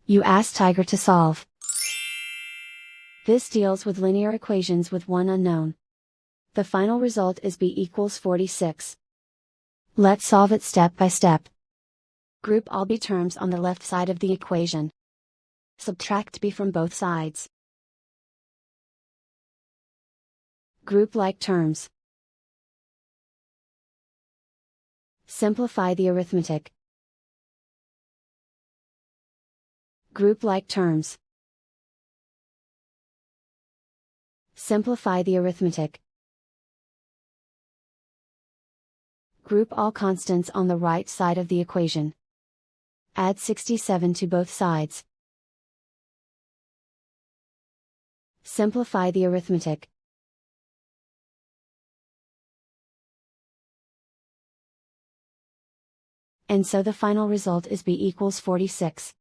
You ask Tiger to solve. This deals with linear equations with one unknown. The final result is b equals 46. Let's solve it step by step. Group all b terms on the left side of the equation. Subtract b from both sides. Group like terms. Simplify the arithmetic. Group like terms. Simplify the arithmetic. Group all constants on the right side of the equation. Add 67 to both sides. Simplify the arithmetic. And so the final result is b equals 46.